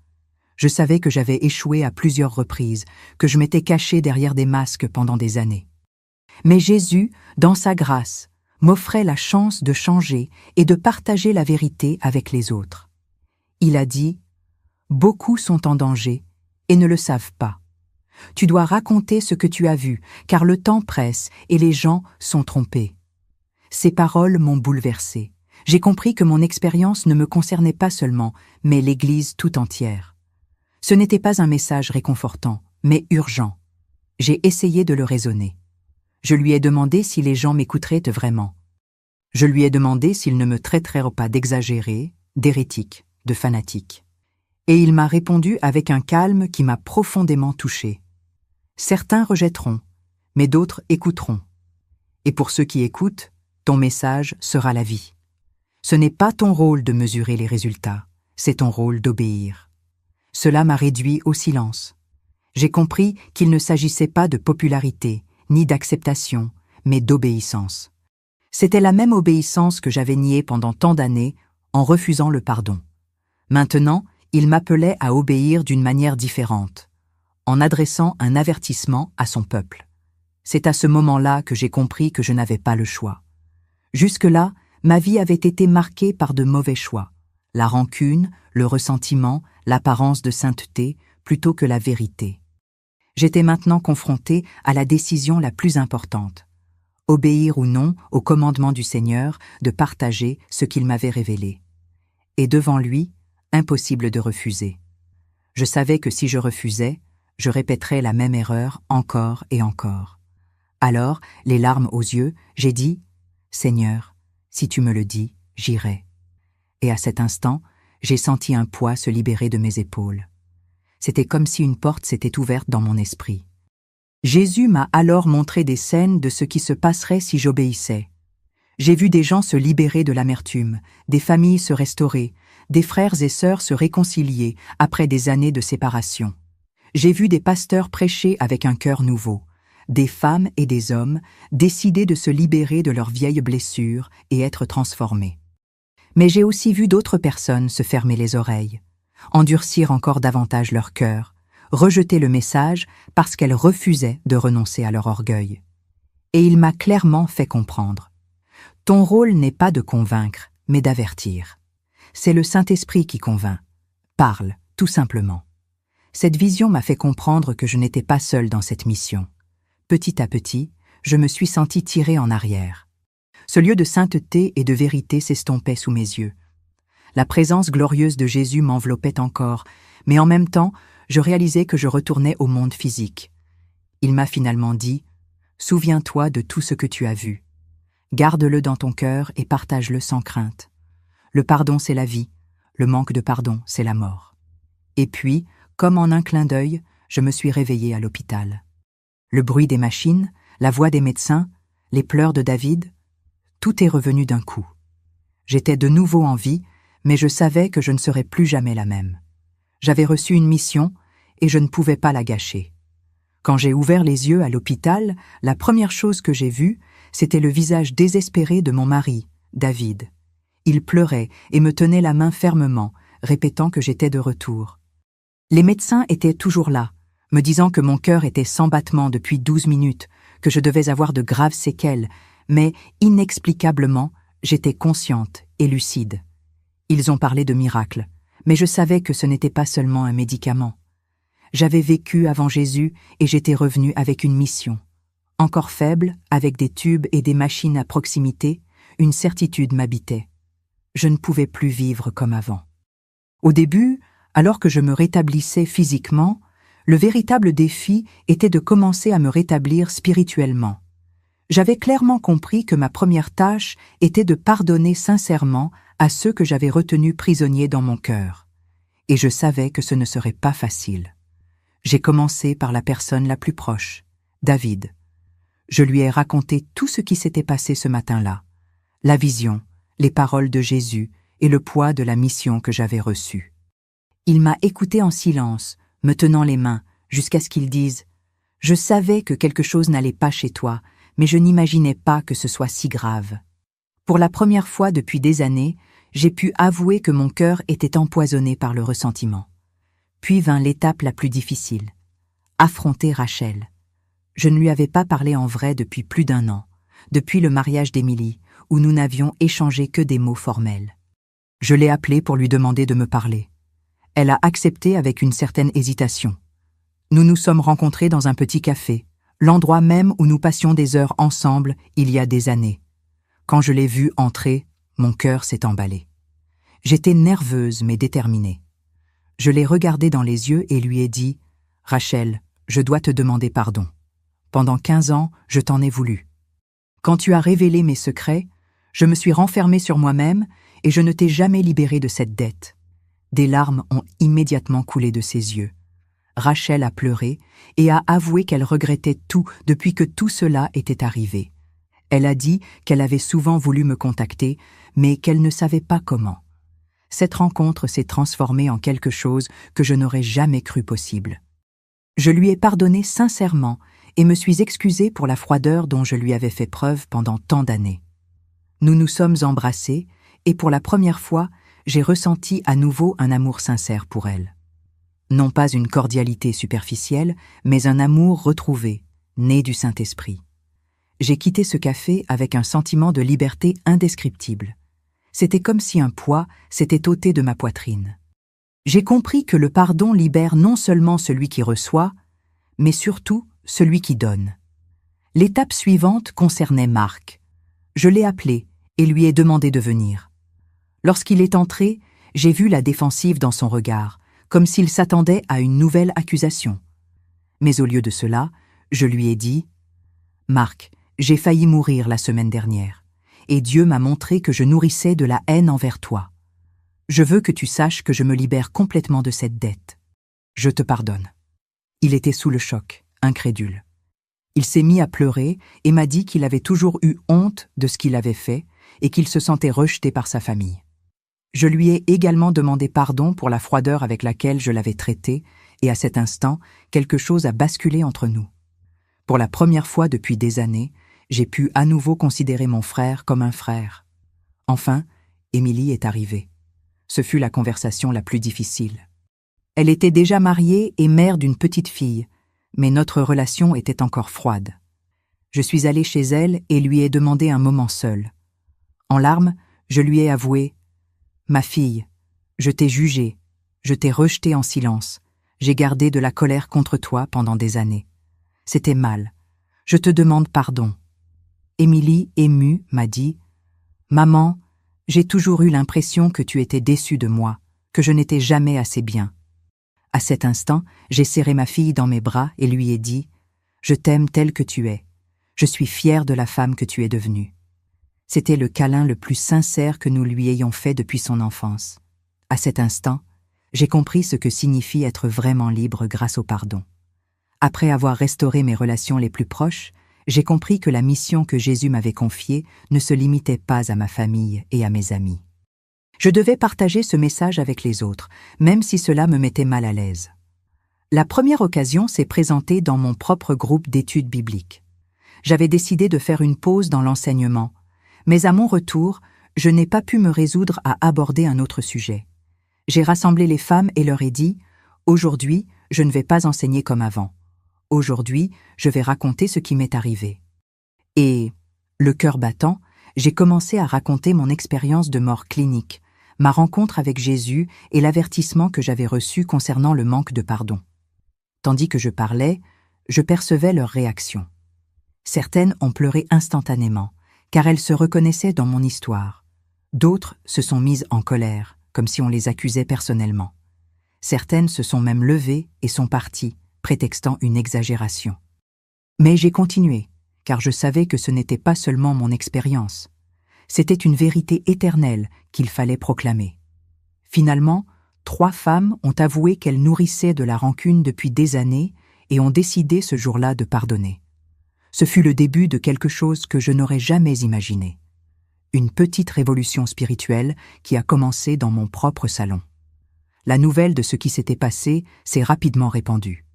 Je savais que j'avais échoué à plusieurs reprises, que je m'étais caché derrière des masques pendant des années. Mais Jésus, dans sa grâce, m'offrait la chance de changer et de partager la vérité avec les autres. Il a dit « Beaucoup sont en danger et ne le savent pas. Tu dois raconter ce que tu as vu, car le temps presse et les gens sont trompés. » Ces paroles m'ont bouleversé. J'ai compris que mon expérience ne me concernait pas seulement, mais l'Église tout entière. Ce n'était pas un message réconfortant, mais urgent. J'ai essayé de le raisonner. Je lui ai demandé si les gens m'écouteraient vraiment. Je lui ai demandé s'ils ne me traiteraient pas d'exagéré, d'hérétique, de fanatique. Et il m'a répondu avec un calme qui m'a profondément touché. Certains rejetteront, mais d'autres écouteront. Et pour ceux qui écoutent, ton message sera la vie. Ce n'est pas ton rôle de mesurer les résultats, c'est ton rôle d'obéir. Cela m'a réduit au silence. J'ai compris qu'il ne s'agissait pas de popularité, ni d'acceptation, mais d'obéissance. C'était la même obéissance que j'avais niée pendant tant d'années en refusant le pardon. Maintenant, il m'appelait à obéir d'une manière différente, en adressant un avertissement à son peuple. C'est à ce moment-là que j'ai compris que je n'avais pas le choix. Jusque-là, ma vie avait été marquée par de mauvais choix, la rancune, le ressentiment, l'apparence de sainteté, plutôt que la vérité. J'étais maintenant confrontée à la décision la plus importante. Obéir ou non au commandement du Seigneur de partager ce qu'il m'avait révélé. Et devant lui, impossible de refuser. Je savais que si je refusais, je répéterais la même erreur encore et encore. Alors, les larmes aux yeux, j'ai dit « Seigneur, si tu me le dis, j'irai. » Et à cet instant, j'ai senti un poids se libérer de mes épaules. C'était comme si une porte s'était ouverte dans mon esprit. Jésus m'a alors montré des scènes de ce qui se passerait si j'obéissais. J'ai vu des gens se libérer de l'amertume, des familles se restaurer, des frères et sœurs se réconcilier après des années de séparation. J'ai vu des pasteurs prêcher avec un cœur nouveau, des femmes et des hommes décider de se libérer de leurs vieilles blessures et être transformés. Mais j'ai aussi vu d'autres personnes se fermer les oreilles, endurcir encore davantage leur cœur, rejeter le message parce qu'elles refusaient de renoncer à leur orgueil. Et il m'a clairement fait comprendre. Ton rôle n'est pas de convaincre, mais d'avertir. C'est le Saint-Esprit qui convainc. Parle, tout simplement. Cette vision m'a fait comprendre que je n'étais pas seule dans cette mission. Petit à petit, je me suis sentie tirée en arrière. Ce lieu de sainteté et de vérité s'estompait sous mes yeux. La présence glorieuse de Jésus m'enveloppait encore, mais en même temps, je réalisais que je retournais au monde physique. Il m'a finalement dit « Souviens-toi de tout ce que tu as vu. Garde-le dans ton cœur et partage-le sans crainte. Le pardon, c'est la vie. Le manque de pardon, c'est la mort. » Et puis, comme en un clin d'œil, je me suis réveillée à l'hôpital. Le bruit des machines, la voix des médecins, les pleurs de David, tout est revenu d'un coup. J'étais de nouveau en vie, mais je savais que je ne serais plus jamais la même. J'avais reçu une mission et je ne pouvais pas la gâcher. Quand j'ai ouvert les yeux à l'hôpital, la première chose que j'ai vue, c'était le visage désespéré de mon mari, David. Il pleurait et me tenait la main fermement, répétant que j'étais de retour. Les médecins étaient toujours là, me disant que mon cœur était sans battement depuis 12 minutes, que je devais avoir de graves séquelles, mais inexplicablement, j'étais consciente et lucide. Ils ont parlé de miracle, mais je savais que ce n'était pas seulement un médicament. J'avais vécu avant Jésus et j'étais revenue avec une mission. Encore faible, avec des tubes et des machines à proximité, une certitude m'habitait. Je ne pouvais plus vivre comme avant. Au début, alors que je me rétablissais physiquement, le véritable défi était de commencer à me rétablir spirituellement. J'avais clairement compris que ma première tâche était de pardonner sincèrement à ceux que j'avais retenus prisonniers dans mon cœur. Et je savais que ce ne serait pas facile. J'ai commencé par la personne la plus proche, David. Je lui ai raconté tout ce qui s'était passé ce matin-là, la vision, les paroles de Jésus et le poids de la mission que j'avais reçue. Il m'a écouté en silence, me tenant les mains, jusqu'à ce qu'il dise « Je savais que quelque chose n'allait pas chez toi, mais je n'imaginais pas que ce soit si grave. » Pour la première fois depuis des années, j'ai pu avouer que mon cœur était empoisonné par le ressentiment. Puis vint l'étape la plus difficile, affronter Rachel. Je ne lui avais pas parlé en vrai depuis plus d'1 an, depuis le mariage d'Émilie, où nous n'avions échangé que des mots formels. Je l'ai appelée pour lui demander de me parler. Elle a accepté avec une certaine hésitation. Nous nous sommes rencontrés dans un petit café, l'endroit même où nous passions des heures ensemble il y a des années. Quand je l'ai vue entrer, mon cœur s'est emballé. J'étais nerveuse mais déterminée. Je l'ai regardée dans les yeux et lui ai dit « Rachel, je dois te demander pardon. Pendant 15 ans, je t'en ai voulu. Quand tu as révélé mes secrets, je me suis renfermée sur moi-même et je ne t'ai jamais libérée de cette dette. » Des larmes ont immédiatement coulé de ses yeux. Rachel a pleuré et a avoué qu'elle regrettait tout depuis que tout cela était arrivé. Elle a dit qu'elle avait souvent voulu me contacter, mais qu'elle ne savait pas comment. Cette rencontre s'est transformée en quelque chose que je n'aurais jamais cru possible. Je lui ai pardonné sincèrement et me suis excusée pour la froideur dont je lui avais fait preuve pendant tant d'années. Nous nous sommes embrassés et pour la première fois, j'ai ressenti à nouveau un amour sincère pour elle. Non pas une cordialité superficielle, mais un amour retrouvé, né du Saint-Esprit. J'ai quitté ce café avec un sentiment de liberté indescriptible. C'était comme si un poids s'était ôté de ma poitrine. J'ai compris que le pardon libère non seulement celui qui reçoit, mais surtout celui qui donne. L'étape suivante concernait Marc. Je l'ai appelé et lui ai demandé de venir. Lorsqu'il est entré, j'ai vu la défensive dans son regard, comme s'il s'attendait à une nouvelle accusation. Mais au lieu de cela, je lui ai dit « Marc, j'ai failli mourir la semaine dernière, et Dieu m'a montré que je nourrissais de la haine envers toi. Je veux que tu saches que je me libère complètement de cette dette. Je te pardonne. » Il était sous le choc, incrédule. Il s'est mis à pleurer et m'a dit qu'il avait toujours eu honte de ce qu'il avait fait et qu'il se sentait rejeté par sa famille. Je lui ai également demandé pardon pour la froideur avec laquelle je l'avais traité, et à cet instant, quelque chose a basculé entre nous. Pour la première fois depuis des années, j'ai pu à nouveau considérer mon frère comme un frère. Enfin, Émilie est arrivée. Ce fut la conversation la plus difficile. Elle était déjà mariée et mère d'une petite fille, mais notre relation était encore froide. Je suis allée chez elle et lui ai demandé un moment seul. En larmes, je lui ai avoué « Ma fille, je t'ai jugée, je t'ai rejetée en silence, j'ai gardé de la colère contre toi pendant des années. C'était mal, je te demande pardon. » Émilie, émue, m'a dit « Maman, j'ai toujours eu l'impression que tu étais déçue de moi, que je n'étais jamais assez bien. » À cet instant, j'ai serré ma fille dans mes bras et lui ai dit « Je t'aime telle que tu es. Je suis fière de la femme que tu es devenue. » C'était le câlin le plus sincère que nous lui ayons fait depuis son enfance. À cet instant, j'ai compris ce que signifie être vraiment libre grâce au pardon. Après avoir restauré mes relations les plus proches, j'ai compris que la mission que Jésus m'avait confiée ne se limitait pas à ma famille et à mes amis. Je devais partager ce message avec les autres, même si cela me mettait mal à l'aise. La première occasion s'est présentée dans mon propre groupe d'études bibliques. J'avais décidé de faire une pause dans l'enseignement, mais à mon retour, je n'ai pas pu me résoudre à aborder un autre sujet. J'ai rassemblé les femmes et leur ai dit « Aujourd'hui, je ne vais pas enseigner comme avant. Aujourd'hui, je vais raconter ce qui m'est arrivé. » Et, le cœur battant, j'ai commencé à raconter mon expérience de mort clinique, ma rencontre avec Jésus et l'avertissement que j'avais reçu concernant le manque de pardon. Tandis que je parlais, je percevais leurs réactions. Certaines ont pleuré instantanément, car elles se reconnaissaient dans mon histoire. D'autres se sont mises en colère, comme si on les accusait personnellement. Certaines se sont même levées et sont parties, prétextant une exagération. Mais j'ai continué, car je savais que ce n'était pas seulement mon expérience. C'était une vérité éternelle qu'il fallait proclamer. Finalement, 3 femmes ont avoué qu'elles nourrissaient de la rancune depuis des années et ont décidé ce jour-là de pardonner. Ce fut le début de quelque chose que je n'aurais jamais imaginé. Une petite révolution spirituelle qui a commencé dans mon propre salon. La nouvelle de ce qui s'était passé s'est rapidement répandue.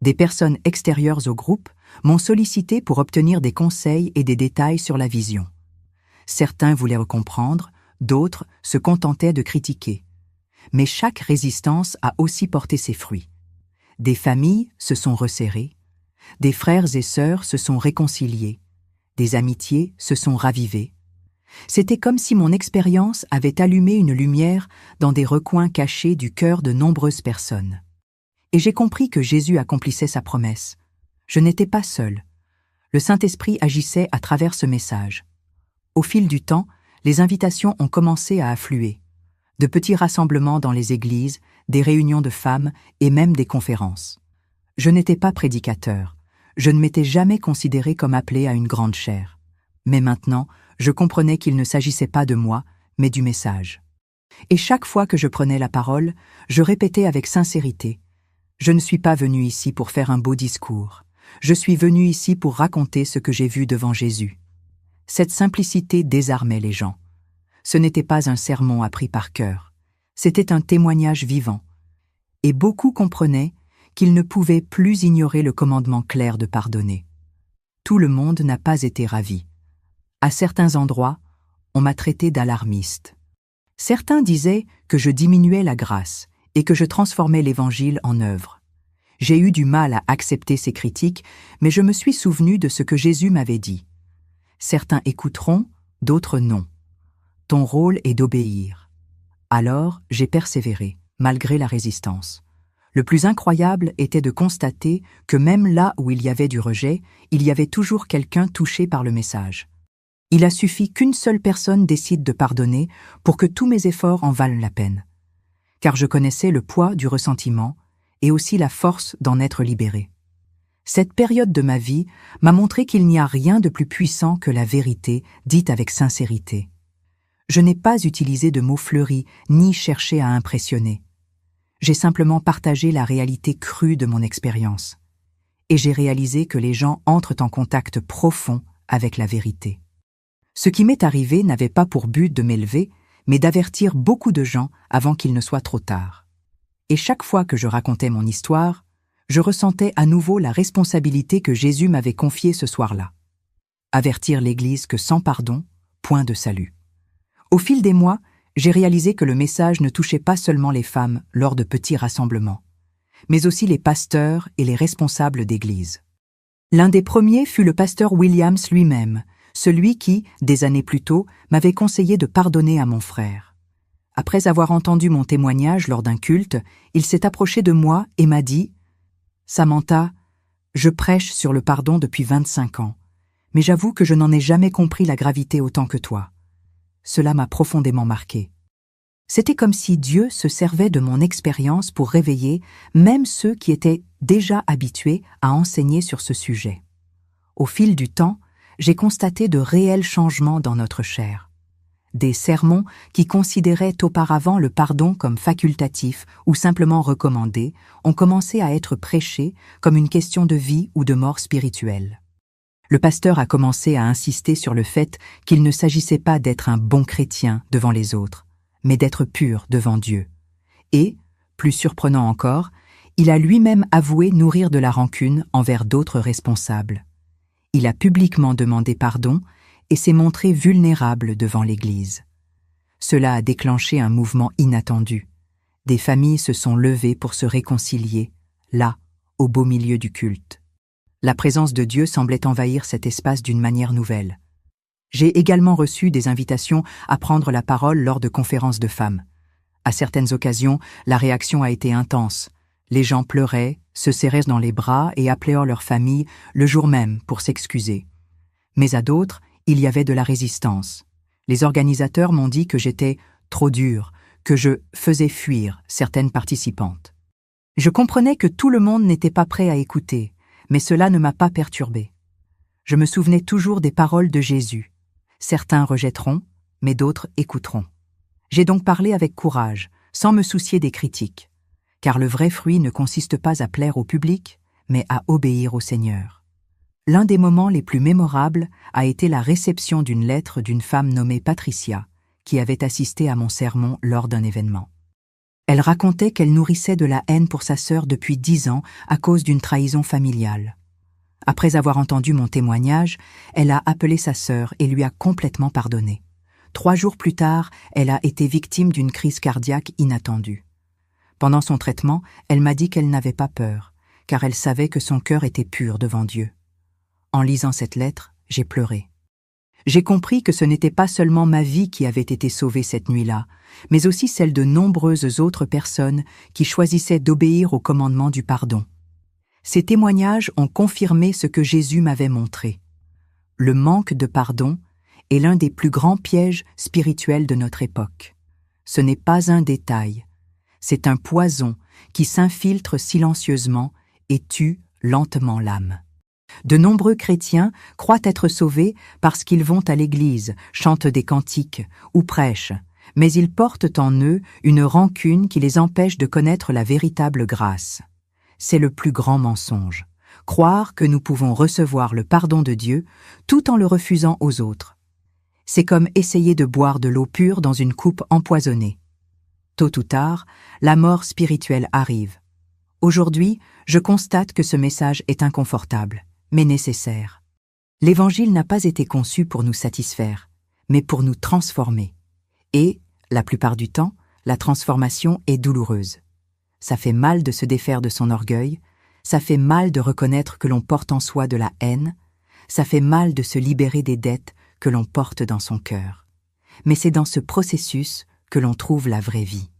Des personnes extérieures au groupe m'ont sollicité pour obtenir des conseils et des détails sur la vision. Certains voulaient comprendre, d'autres se contentaient de critiquer. Mais chaque résistance a aussi porté ses fruits. Des familles se sont resserrées, des frères et sœurs se sont réconciliés, des amitiés se sont ravivées. C'était comme si mon expérience avait allumé une lumière dans des recoins cachés du cœur de nombreuses personnes. Et j'ai compris que Jésus accomplissait sa promesse. Je n'étais pas seul. Le Saint-Esprit agissait à travers ce message. Au fil du temps, les invitations ont commencé à affluer. De petits rassemblements dans les églises, des réunions de femmes et même des conférences. Je n'étais pas prédicateur. Je ne m'étais jamais considéré comme appelé à une grande chaire. Mais maintenant, je comprenais qu'il ne s'agissait pas de moi, mais du message. Et chaque fois que je prenais la parole, je répétais avec sincérité « Je ne suis pas venu ici pour faire un beau discours. Je suis venu ici pour raconter ce que j'ai vu devant Jésus. » Cette simplicité désarmait les gens. Ce n'était pas un sermon appris par cœur. C'était un témoignage vivant. Et beaucoup comprenaient qu'ils ne pouvaient plus ignorer le commandement clair de pardonner. Tout le monde n'a pas été ravi. À certains endroits, on m'a traité d'alarmiste. Certains disaient que je diminuais la grâce et que je transformais l'Évangile en œuvre. J'ai eu du mal à accepter ces critiques, mais je me suis souvenu de ce que Jésus m'avait dit. Certains écouteront, d'autres non. Ton rôle est d'obéir. Alors, j'ai persévéré, malgré la résistance. Le plus incroyable était de constater que même là où il y avait du rejet, il y avait toujours quelqu'un touché par le message. Il a suffi qu'une seule personne décide de pardonner pour que tous mes efforts en valent la peine. Car je connaissais le poids du ressentiment et aussi la force d'en être libéré. Cette période de ma vie m'a montré qu'il n'y a rien de plus puissant que la vérité dite avec sincérité. Je n'ai pas utilisé de mots fleuris ni cherché à impressionner. J'ai simplement partagé la réalité crue de mon expérience. Et j'ai réalisé que les gens entrent en contact profond avec la vérité. Ce qui m'est arrivé n'avait pas pour but de m'élever, mais d'avertir beaucoup de gens avant qu'il ne soit trop tard. Et chaque fois que je racontais mon histoire, je ressentais à nouveau la responsabilité que Jésus m'avait confiée ce soir-là. Avertir l'Église que sans pardon, point de salut. Au fil des mois, j'ai réalisé que le message ne touchait pas seulement les femmes lors de petits rassemblements, mais aussi les pasteurs et les responsables d'église. L'un des premiers fut le pasteur Williams lui-même, celui qui, des années plus tôt, m'avait conseillé de pardonner à mon frère. Après avoir entendu mon témoignage lors d'un culte, il s'est approché de moi et m'a dit « Samantha, je prêche sur le pardon depuis 25 ans, mais j'avoue que je n'en ai jamais compris la gravité autant que toi. » Cela m'a profondément marqué. C'était comme si Dieu se servait de mon expérience pour réveiller même ceux qui étaient déjà habitués à enseigner sur ce sujet. Au fil du temps, j'ai constaté de réels changements dans notre chair. Des sermons qui considéraient auparavant le pardon comme facultatif ou simplement recommandé ont commencé à être prêchés comme une question de vie ou de mort spirituelle. Le pasteur a commencé à insister sur le fait qu'il ne s'agissait pas d'être un bon chrétien devant les autres, mais d'être pur devant Dieu. Et, plus surprenant encore, il a lui-même avoué nourrir de la rancune envers d'autres responsables. Il a publiquement demandé pardon et s'est montré vulnérable devant l'Église. Cela a déclenché un mouvement inattendu. Des familles se sont levées pour se réconcilier, là, au beau milieu du culte. La présence de Dieu semblait envahir cet espace d'une manière nouvelle. J'ai également reçu des invitations à prendre la parole lors de conférences de femmes. À certaines occasions, la réaction a été intense. Les gens pleuraient, se serraient dans les bras et appelaient leur famille le jour même pour s'excuser. Mais à d'autres, il y avait de la résistance. Les organisateurs m'ont dit que j'étais trop dure, que je faisais fuir certaines participantes. Je comprenais que tout le monde n'était pas prêt à écouter, mais cela ne m'a pas perturbée. Je me souvenais toujours des paroles de Jésus. Certains rejetteront, mais d'autres écouteront. J'ai donc parlé avec courage, sans me soucier des critiques, car le vrai fruit ne consiste pas à plaire au public, mais à obéir au Seigneur. L'un des moments les plus mémorables a été la réception d'une lettre d'une femme nommée Patricia, qui avait assisté à mon sermon lors d'un événement. Elle racontait qu'elle nourrissait de la haine pour sa sœur depuis 10 ans à cause d'une trahison familiale. Après avoir entendu mon témoignage, elle a appelé sa sœur et lui a complètement pardonné. 3 jours plus tard, elle a été victime d'une crise cardiaque inattendue. Pendant son traitement, elle m'a dit qu'elle n'avait pas peur, car elle savait que son cœur était pur devant Dieu. En lisant cette lettre, j'ai pleuré. J'ai compris que ce n'était pas seulement ma vie qui avait été sauvée cette nuit-là, mais aussi celle de nombreuses autres personnes qui choisissaient d'obéir au commandement du pardon. Ces témoignages ont confirmé ce que Jésus m'avait montré. Le manque de pardon est l'un des plus grands pièges spirituels de notre époque. Ce n'est pas un détail, c'est un poison qui s'infiltre silencieusement et tue lentement l'âme. De nombreux chrétiens croient être sauvés parce qu'ils vont à l'église, chantent des cantiques ou prêchent, mais ils portent en eux une rancune qui les empêche de connaître la véritable grâce. C'est le plus grand mensonge, croire que nous pouvons recevoir le pardon de Dieu tout en le refusant aux autres. C'est comme essayer de boire de l'eau pure dans une coupe empoisonnée. Tôt ou tard, la mort spirituelle arrive. Aujourd'hui, je constate que ce message est inconfortable, mais nécessaire. L'Évangile n'a pas été conçu pour nous satisfaire, mais pour nous transformer. Et, la plupart du temps, la transformation est douloureuse. Ça fait mal de se défaire de son orgueil, ça fait mal de reconnaître que l'on porte en soi de la haine, ça fait mal de se libérer des dettes que l'on porte dans son cœur. Mais c'est dans ce processus que l'on trouve la vraie vie.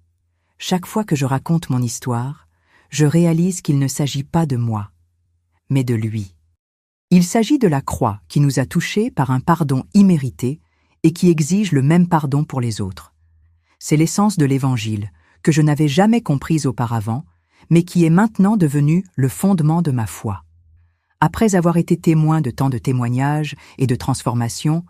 Chaque fois que je raconte mon histoire, je réalise qu'il ne s'agit pas de moi, mais de lui. Il s'agit de la croix qui nous a touchés par un pardon immérité et qui exige le même pardon pour les autres. C'est l'essence de l'Évangile, que je n'avais jamais comprise auparavant, mais qui est maintenant devenue le fondement de ma foi. Après avoir été témoin de tant de témoignages et de transformations,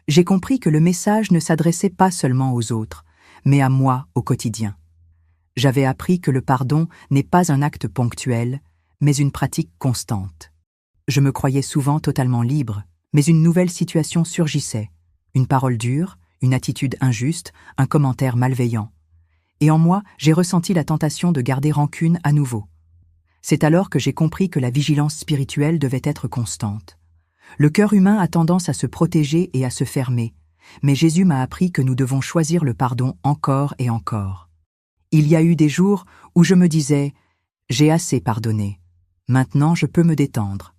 j'ai compris que le message ne s'adressait pas seulement aux autres, mais à moi au quotidien. J'avais appris que le pardon n'est pas un acte ponctuel, mais une pratique constante. Je me croyais souvent totalement libre, mais une nouvelle situation surgissait. Une parole dure, une attitude injuste, un commentaire malveillant. Et en moi, j'ai ressenti la tentation de garder rancune à nouveau. C'est alors que j'ai compris que la vigilance spirituelle devait être constante. Le cœur humain a tendance à se protéger et à se fermer, mais Jésus m'a appris que nous devons choisir le pardon encore et encore. Il y a eu des jours où je me disais « J'ai assez pardonné, maintenant je peux me détendre ».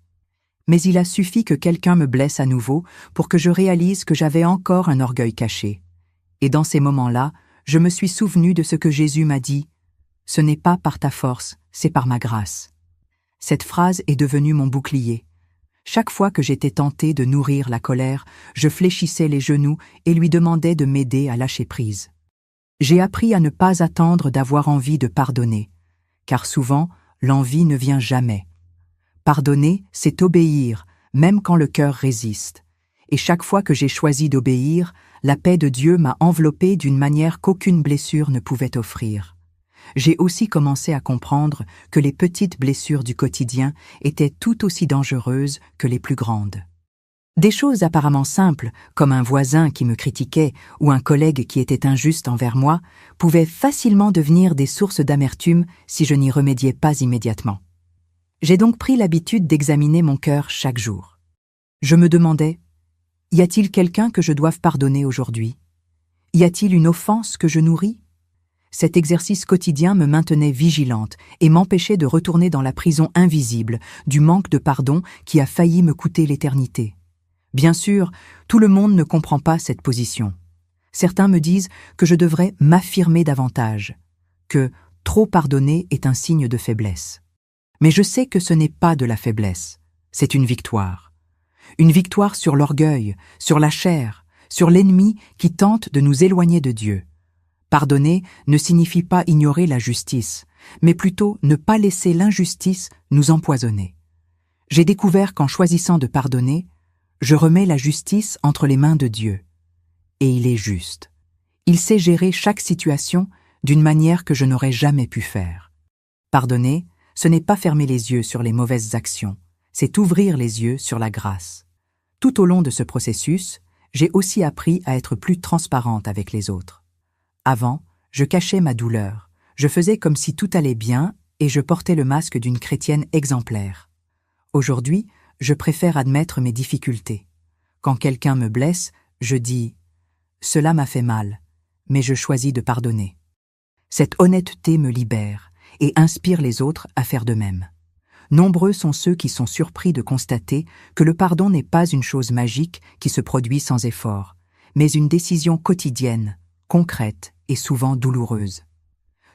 Mais il a suffi que quelqu'un me blesse à nouveau pour que je réalise que j'avais encore un orgueil caché. Et dans ces moments-là, je me suis souvenu de ce que Jésus m'a dit « Ce n'est pas par ta force, c'est par ma grâce ». Cette phrase est devenue mon bouclier. Chaque fois que j'étais tenté de nourrir la colère, je fléchissais les genoux et lui demandais de m'aider à lâcher prise. J'ai appris à ne pas attendre d'avoir envie de pardonner, car souvent, l'envie ne vient jamais. Pardonner, c'est obéir, même quand le cœur résiste. Et chaque fois que j'ai choisi d'obéir, la paix de Dieu m'a enveloppé d'une manière qu'aucune blessure ne pouvait offrir. J'ai aussi commencé à comprendre que les petites blessures du quotidien étaient tout aussi dangereuses que les plus grandes. Des choses apparemment simples, comme un voisin qui me critiquait ou un collègue qui était injuste envers moi, pouvaient facilement devenir des sources d'amertume si je n'y remédiais pas immédiatement. J'ai donc pris l'habitude d'examiner mon cœur chaque jour. Je me demandais, y a-t-il quelqu'un que je doive pardonner aujourd'hui? Y a-t-il une offense que je nourris? Cet exercice quotidien me maintenait vigilante et m'empêchait de retourner dans la prison invisible du manque de pardon qui a failli me coûter l'éternité. Bien sûr, tout le monde ne comprend pas cette position. Certains me disent que je devrais m'affirmer davantage, que trop pardonner est un signe de faiblesse. Mais je sais que ce n'est pas de la faiblesse, c'est une victoire. Une victoire sur l'orgueil, sur la chair, sur l'ennemi qui tente de nous éloigner de Dieu. Pardonner ne signifie pas ignorer la justice, mais plutôt ne pas laisser l'injustice nous empoisonner. J'ai découvert qu'en choisissant de pardonner, je remets la justice entre les mains de Dieu. Et il est juste. Il sait gérer chaque situation d'une manière que je n'aurais jamais pu faire. Pardonner, ce n'est pas fermer les yeux sur les mauvaises actions, c'est ouvrir les yeux sur la grâce. Tout au long de ce processus, j'ai aussi appris à être plus transparente avec les autres. Avant, je cachais ma douleur, je faisais comme si tout allait bien et je portais le masque d'une chrétienne exemplaire. Aujourd'hui, je préfère admettre mes difficultés. Quand quelqu'un me blesse, je dis « Cela m'a fait mal, mais je choisis de pardonner ». Cette honnêteté me libère et inspire les autres à faire de même. Nombreux sont ceux qui sont surpris de constater que le pardon n'est pas une chose magique qui se produit sans effort, mais une décision quotidienne, concrète et souvent douloureuse.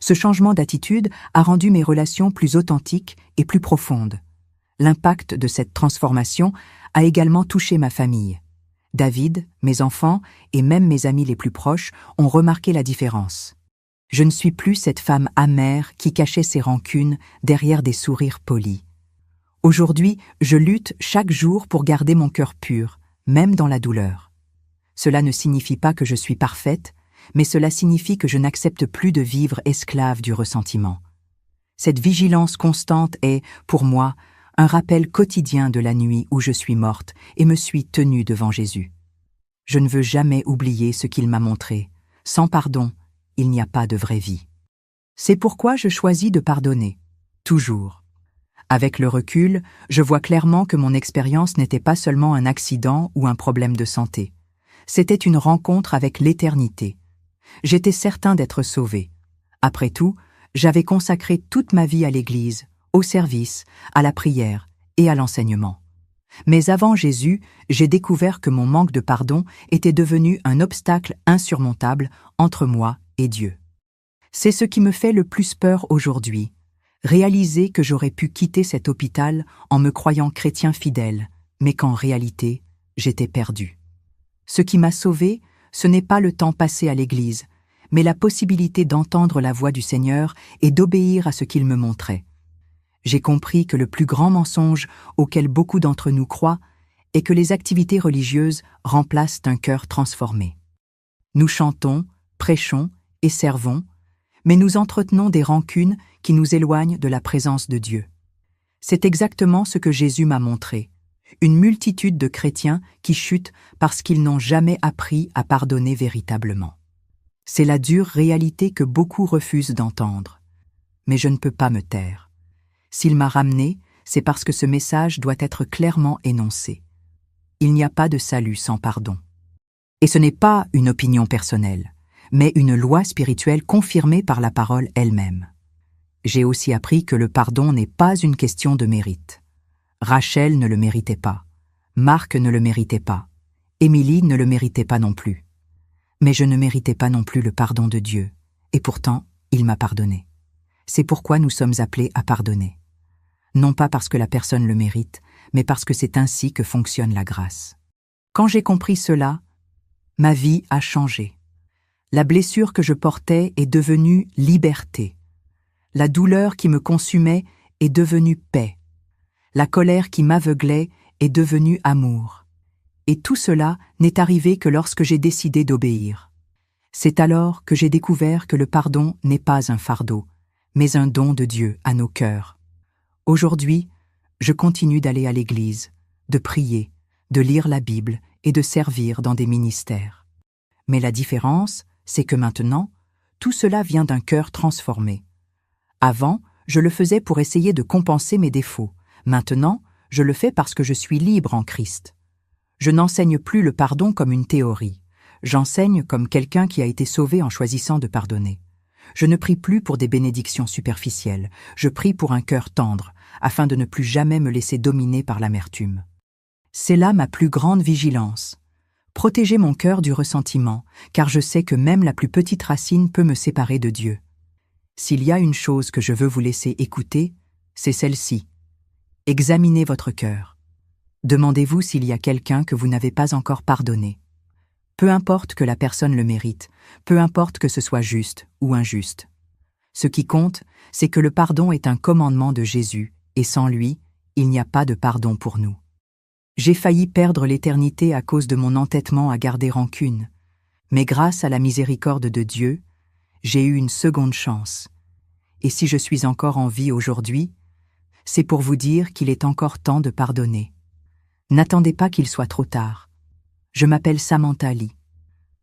Ce changement d'attitude a rendu mes relations plus authentiques et plus profondes. L'impact de cette transformation a également touché ma famille. David, mes enfants et même mes amis les plus proches ont remarqué la différence. Je ne suis plus cette femme amère qui cachait ses rancunes derrière des sourires polis. Aujourd'hui, je lutte chaque jour pour garder mon cœur pur, même dans la douleur. Cela ne signifie pas que je suis parfaite, mais cela signifie que je n'accepte plus de vivre esclave du ressentiment. Cette vigilance constante est, pour moi, un rappel quotidien de la nuit où je suis morte et me suis tenue devant Jésus. Je ne veux jamais oublier ce qu'il m'a montré. Sans pardon, il n'y a pas de vraie vie. C'est pourquoi je choisis de pardonner, toujours. Avec le recul, je vois clairement que mon expérience n'était pas seulement un accident ou un problème de santé. C'était une rencontre avec l'éternité. J'étais certain d'être sauvé. Après tout, j'avais consacré toute ma vie à l'Église, au service, à la prière et à l'enseignement. Mais avant Jésus, j'ai découvert que mon manque de pardon était devenu un obstacle insurmontable entre moi et Dieu. C'est ce qui me fait le plus peur aujourd'hui, réaliser que j'aurais pu quitter cet hôpital en me croyant chrétien fidèle, mais qu'en réalité, j'étais perdu. Ce qui m'a sauvé, ce n'est pas le temps passé à l'église, mais la possibilité d'entendre la voix du Seigneur et d'obéir à ce qu'il me montrait. J'ai compris que le plus grand mensonge auquel beaucoup d'entre nous croient est que les activités religieuses remplacent un cœur transformé. Nous chantons, prêchons et servons, mais nous entretenons des rancunes qui nous éloignent de la présence de Dieu. C'est exactement ce que Jésus m'a montré. Une multitude de chrétiens qui chutent parce qu'ils n'ont jamais appris à pardonner véritablement. C'est la dure réalité que beaucoup refusent d'entendre. Mais je ne peux pas me taire. S'il m'a ramené, c'est parce que ce message doit être clairement énoncé. Il n'y a pas de salut sans pardon. Et ce n'est pas une opinion personnelle, mais une loi spirituelle confirmée par la parole elle-même. J'ai aussi appris que le pardon n'est pas une question de mérite. Rachel ne le méritait pas. Marc ne le méritait pas. Émilie ne le méritait pas non plus. Mais je ne méritais pas non plus le pardon de Dieu, et pourtant, il m'a pardonné. C'est pourquoi nous sommes appelés à pardonner. Non pas parce que la personne le mérite, mais parce que c'est ainsi que fonctionne la grâce. Quand j'ai compris cela, ma vie a changé. La blessure que je portais est devenue liberté. La douleur qui me consumait est devenue paix. La colère qui m'aveuglait est devenue amour. Et tout cela n'est arrivé que lorsque j'ai décidé d'obéir. C'est alors que j'ai découvert que le pardon n'est pas un fardeau, mais un don de Dieu à nos cœurs. Aujourd'hui, je continue d'aller à l'église, de prier, de lire la Bible et de servir dans des ministères. Mais la différence, c'est que maintenant, tout cela vient d'un cœur transformé. Avant, je le faisais pour essayer de compenser mes défauts. Maintenant, je le fais parce que je suis libre en Christ. Je n'enseigne plus le pardon comme une théorie. J'enseigne comme quelqu'un qui a été sauvé en choisissant de pardonner. Je ne prie plus pour des bénédictions superficielles. Je prie pour un cœur tendre, afin de ne plus jamais me laisser dominer par l'amertume. C'est là ma plus grande vigilance. Protéger mon cœur du ressentiment, car je sais que même la plus petite racine peut me séparer de Dieu. S'il y a une chose que je veux vous laisser écouter, c'est celle-ci. Examinez votre cœur. Demandez-vous s'il y a quelqu'un que vous n'avez pas encore pardonné. Peu importe que la personne le mérite, peu importe que ce soit juste ou injuste. Ce qui compte, c'est que le pardon est un commandement de Jésus, et sans lui, il n'y a pas de pardon pour nous. J'ai failli perdre l'éternité à cause de mon entêtement à garder rancune, mais grâce à la miséricorde de Dieu, j'ai eu une seconde chance. Et si je suis encore en vie aujourd'hui, c'est pour vous dire qu'il est encore temps de pardonner. N'attendez pas qu'il soit trop tard. Je m'appelle Samantha Lee.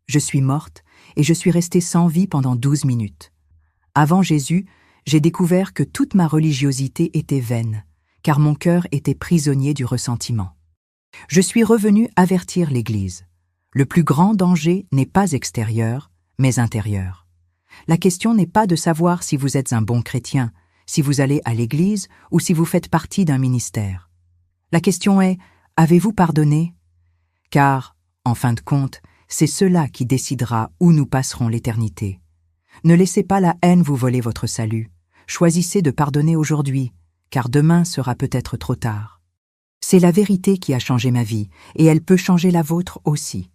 Je suis morte et je suis restée sans vie pendant 12 minutes. Avant Jésus, j'ai découvert que toute ma religiosité était vaine, car mon cœur était prisonnier du ressentiment. Je suis revenue avertir l'Église. Le plus grand danger n'est pas extérieur, mais intérieur. La question n'est pas de savoir si vous êtes un bon chrétien, si vous allez à l'Église ou si vous faites partie d'un ministère. La question est, avez-vous pardonné? Car, en fin de compte, c'est cela qui décidera où nous passerons l'éternité. Ne laissez pas la haine vous voler votre salut. Choisissez de pardonner aujourd'hui, car demain sera peut-être trop tard. C'est la vérité qui a changé ma vie, et elle peut changer la vôtre aussi.